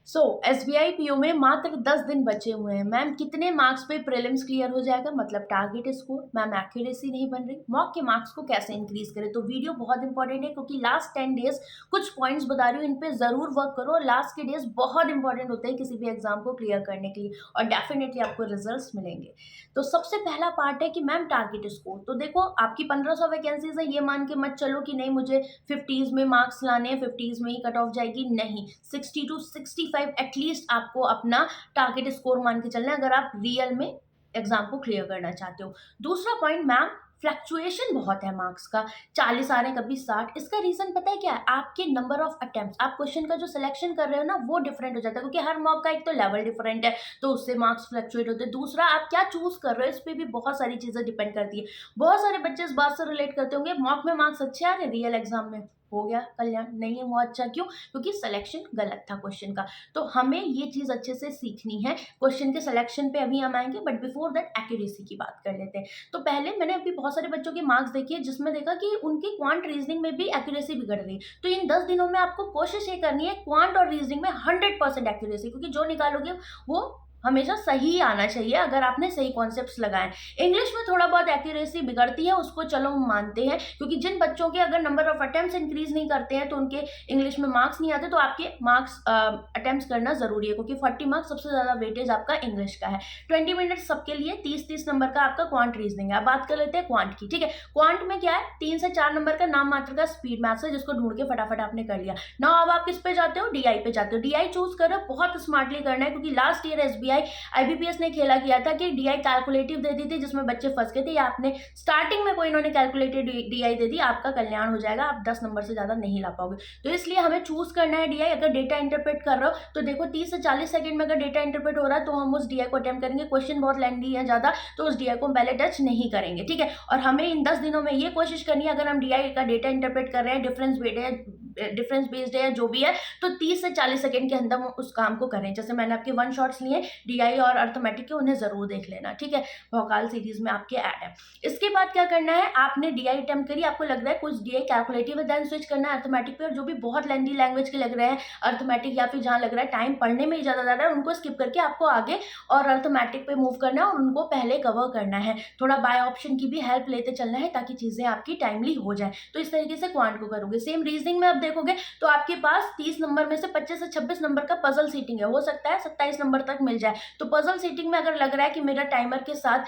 सो SBI PO में मात्र 10 दिन बचे हुए हैं। मैम कितने मार्क्स पे प्रीलिम्स क्लियर हो जाएगा, मतलब टारगेट स्कोर। मैम एक्यूरेसी नहीं बन रही, मॉक के मार्क्स को कैसे इंक्रीज करें। तो वीडियो बहुत इंपॉर्टेंट है क्योंकि लास्ट 10 डेज कुछ पॉइंट्स बता रही हूँ, इन पे जरूर वर्क करो। और लास्ट के डेज बहुत इंपॉर्टेंट होते हैं किसी भी एग्जाम को क्लियर करने के लिए, और डेफिनेटली आपको रिजल्ट मिलेंगे। तो सबसे पहला पार्ट है कि मैम टारगेट स्कोर। तो देखो आपकी 1500 वैकेंसीज है, ये मान के मत चलो कि नहीं मुझे 50s में मार्क्स लाने हैं, 50s में ही कट ऑफ जाएगी। नहीं, 60 to 65 एटलीस्ट आपको अपना टारगेट स्कोर मान के चलना है अगर आप रियल में एग्जाम को क्लियर करना चाहते हो। दूसरा पॉइंट मैम, फ्लक्चुएशन बहुत है मार्क्स का, 40 आ रहे हैं कभी 60। इसका रीजन पता है क्या है? आपके नंबर ऑफ अटेम्प्ट, आप क्वेश्चन का जो सिलेक्शन कर रहे हो ना वो डिफरेंट हो जाता है, क्योंकि हर मॉक का एक तो लेवल डिफरेंट है, तो उससे मार्क्स फ्लक्चुएट होते हैं। दूसरा, आप क्या चूज कर रहे हो इस पर भी बहुत सारी चीजें डिपेंड करती है। बहुत सारे बच्चे इस बात से रिलेट करते होंगे, मॉक में मार्क्स अच्छे आ रहे, रियल एग्जाम में हो गया कल्याण नहीं हुआ अच्छा। क्यों? क्योंकि सिलेक्शन गलत था क्वेश्चन का। तो हमें ये चीज अच्छे से सीखनी है। क्वेश्चन के सिलेक्शन पे अभी हम आएंगे, बट बिफोर दैट एक्यूरेसी की बात कर लेते हैं। तो पहले मैंने अभी बहुत सारे बच्चों के मार्क्स देखे जिसमें देखा कि उनकी क्वांट रीजनिंग में भी एक्यूरेसी बिगड़ रही। तो इन 10 दिनों में आपको कोशिश ये करनी है क्वांट और रीजनिंग में 100% एक्यूरेसी, क्योंकि जो निकालोगे वो हमेशा सही आना चाहिए अगर आपने सही कॉन्सेप्ट्स लगाए। इंग्लिश में थोड़ा बहुत एक्यूरेसी बिगड़ती है, उसको चलो हम मानते हैं, क्योंकि जिन बच्चों के अगर नंबर ऑफ अटेम्प्ट्स इंक्रीज नहीं करते हैं तो उनके इंग्लिश में मार्क्स नहीं आते। तो आपके मार्क्स अटेम्प्ट्स करना जरूरी है, क्योंकि 40 मार्क्स सबसे ज्यादा वेटेज आपका इंग्लिश का है। 20 मिनट सबके लिए, 30-30 नंबर का आपका क्वांट रीजनिंग है। अब बात कर लेते हैं क्वांट की। ठीक है, क्वांट में क्या है, 3 से 4 नंबर का नाम मात्र का स्पीड मैथ्स है, जिसको ढूंढ के फटाफट आपने कर लिया ना। अब आप किस पे जाते हो? डीआई पे जाते हो। डीआई चूज कर रहे हो, बहुत स्मार्टली करना है, क्योंकि लास्ट ईयर एसबीआई आईबीपीएस ने खेला किया था कि डीआई कैलकुलेटिव दे दी थी, जिसमें बच्चे फंस गए थे, या आपने स्टार्टिंग में कोई इन्होंने कैलकुलेटेड डीआई दे दी, आपका कल्याण हो जाएगा, आप 10 नंबर से ज्यादा नहीं ला पाओगे। तो इसलिए हमें चूज करना है डीआई। अगर डेटा इंटरप्रेट कर रहे हो तो देखो 30 से 40 सेकंड में अगर डेटा इंटरप्रेट हो रहा है तो हम उस डीआई को अटेम्प्ट करेंगे। क्वेश्चन बहुत लेंथी है ज्यादा, तो उस डीआई को हम पहले टच नहीं करेंगे। ठीक है, और हमें इन 10 दिनों में ये कोशिश करनी है, अगर हम डीआई का डेटा इंटरप्रेट कर रहे हैं, डिफरेंस बेस्ड है जो भी है, तो 30 से 40 सेकंड के अंदर उस काम को करें। जैसे मैंने आपके 1 शॉट्स लिए डीआई और अर्थमेटिक के, उन्हें जरूर देख लेना। ठीक है, भोकाल सीरीज में आपके ऐड है। इसके बाद क्या करना है, आपने डीआई अटेम्प्ट करी, आपको लग रहा है कुछ डीआई कैलकुलेटिव है, देन स्विच करना है अर्थमेटिक पे। और जो भी बहुत लेंथी लैंग्वेज के लग रहे हैं अर्थमेटिक, या फिर जहां लग रहा है टाइम पढ़ने में ही ज्यादा ज्यादा है, उनको स्किप करके आपको आगे और अर्थमेटिक पे मूव करना है और उनको पहले कवर करना है। थोड़ा बाय ऑप्शन की भी हेल्प लेते चलना है ताकि चीजें आपकी टाइमली हो जाए। तो इस तरीके से क्वांट को करोगे। सेम रीजनिंग में अब देखोगे तो आपके पास 30 नंबर में से 25 से 26 नंबर का पजल सीटिंग है, हो सकता है 27 नंबर तक मिल जाए। तो पजल सीटिंग में अगर लग रहा है कि मेरा टाइमर के साथ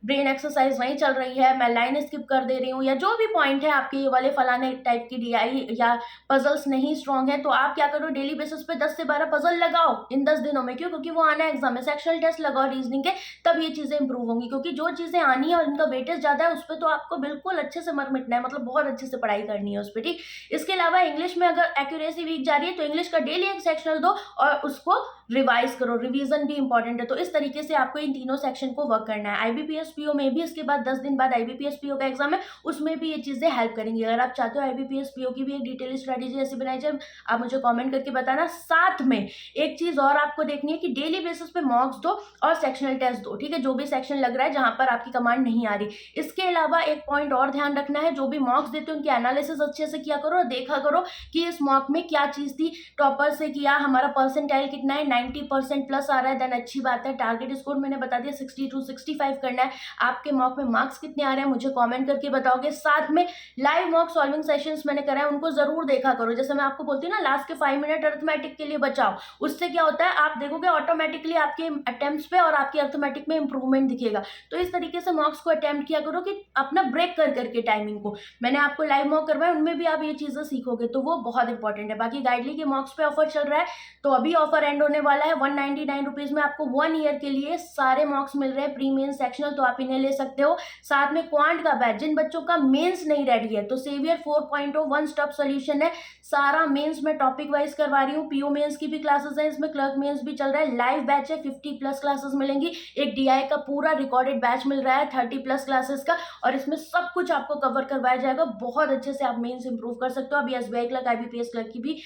ब्रेन एक्सरसाइज नहीं चल रही है, मैं लाइन स्किप कर दे रही हूँ, या जो भी पॉइंट है आपके ये वाले फलाने टाइप की डीआई या पजल्स नहीं स्ट्रॉन्ग है, तो आप क्या करो, डेली बेसिस पे 10 से 12 पजल लगाओ इन 10 दिनों में। क्यों? क्योंकि वो आना है एग्जाम में। सेक्शनल टेस्ट लगाओ रीजनिंग के, तब ये चीजें इंप्रूव होंगी, क्योंकि जो चीजें आनी है और इनका वेटेज ज्यादा है उस पर तो आपको बिल्कुल अच्छे से मर मिटना है, मतलब बहुत अच्छे से पढ़ाई करनी है उस पर। ठीक, इसके अलावा इंग्लिश में अगर एक्यूरेसी वीक जा रही है तो इंग्लिश का डेली एक सेक्शनल दो और उसको रिवाइज करो, रिवीजन भी इंपॉर्टेंट है। तो इस तरीके से आपको इन तीनों सेक्शन को वर्क करना है। आईबीपीएस पीओ में भी इसके बाद 10 दिन बाद आईबीपीएस पीओ का एग्जाम है, उसमें भी ये चीजें हेल्प करेंगी। अगर आप चाहते हो आईबीपीएस पीओ की भी एक डिटेल स्ट्रेटेजी ऐसी बनाई जाए, आप मुझे कमेंट करके बताना। साथ में एक चीज और आपको देखनी है कि डेली बेसिस पे मॉक्स दो और सेक्शनल टेस्ट दो। ठीक है, जो भी सेक्शन लग रहा है जहां पर आपकी कमांड नहीं आ रही। इसके अलावा एक पॉइंट और ध्यान रखना है, जो भी मॉक्स देते हो उनकी एनालिसिस अच्छे से किया करो और देखा करो कि इस मॉक में क्या चीज थी, टॉपर से किया, हमारा परसेंटाइल कितना है, 90% प्लस आ रहा है, देन अच्छी बात है। टारगेट स्कोर मैंने बता दिया 60 to 65 करना है। आपके मॉक में मार्क्स कितने आ रहे हैं मुझे कमेंट करके बताओगे। साथ में लाइव मॉक सॉल्विंग सेशंस मैंने कराए, उनको जरूर देखा करो। जैसे मैं आपको बोलती हूँ ना, लास्ट के 5 मिनट अर्थमेटिक के लिए बचाओ, उससे क्या होता है आप देखोगे ऑटोमेटिकली आपके अटेम्प्ट्स पे और आपकी अर्थमेटिक में इंप्रूवमेंट दिखेगा। तो इस तरीके से मॉक्स को अटेम्प्ट किया करो कि अपना ब्रेक कर करके टाइमिंग को। मैंने आपको लाइव मॉक करवाए, उनमें भी आप ये चीजें सीखोगे, तो वो बहुत इंपॉर्टेंट है। बाकी गाइडली के मॉक्स पे ऑफर चल रहा है, तो अभी ऑफर एंड होने वाला है। 199 रुपीज में आपको 1 ईयर के लिए सारे मॉक्स मिल रहे हैं, प्री मेंस सेक्शनल, तो आप इन्हें ले सकते हो। साथ में क्वांट का बैच, जिन बच्चों का मेंस नहीं रेडी है, तो सेवियर 4.0 वन स्टॉप सोल्यूशन है। सारा मेंस में टॉपिक वाइज करवा रही हूँ, पीओ मेंस की भी क्लासेस है, इसमें क्लर्क मेंस भी चल रहा है। लाइव बैच है, 50+ क्लासेस मिलेंगी। एक डीआई का पूरा रिकॉर्डेड बैच मिल रहा है 30+ क्लासेस का, और इसमें सब कुछ आपको कवर करवाया जाएगा। बहुत अच्छे से आप मेंस इंप्रूव कर सकते हो। अभी एसबीआई क्लर्क, आईबीपीएस क्लर्क की भी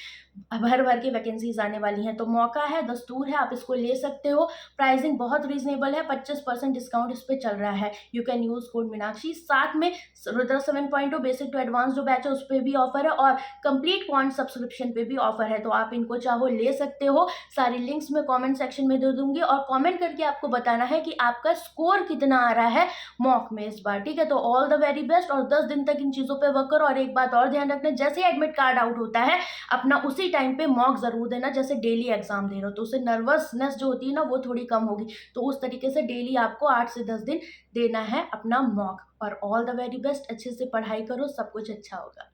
भर भर के वैकेंसीज आने वाली हैं। तो मौका है, दस्तूर है, आप इसको ले सकते हो। प्राइसिंग बहुत रीजनेबल है, 25% डिस्काउंट इस पे चल रहा है। You can use code Meenakshi. साथ में रुद्रा 7.0 बेसिक टू एडवांस जो बैच है उस पर भी ऑफर है, और कंप्लीट क्वांट सब्सक्रिप्शन पे भी ऑफर है। तो आप इनको चाहो ले सकते हो। सारी लिंक्स मैं कॉमेंट सेक्शन में दे दूंगी, और कॉमेंट करके आपको बताना है कि आपका स्कोर कितना आ रहा है मॉक में इस बार, ठीक है। तो ऑल द वेरी बेस्ट, और 10 दिन तक इन चीज़ों पे वर्क करो। और एक बात और ध्यान रखना, जैसे ही एडमिट कार्ड आउट होता है अपना उसी टाइम पे मॉक जरूर देना, जैसे डेली एग्जाम दे रहे हो तो उससे नर्वसनेस जो होती है ना वो थोड़ी कम होगी। तो उस तरीके से डेली आपको 8 से 10 दिन देना है अपना मॉक। और ऑल द वेरी बेस्ट, अच्छे से पढ़ाई करो, सब कुछ अच्छा होगा।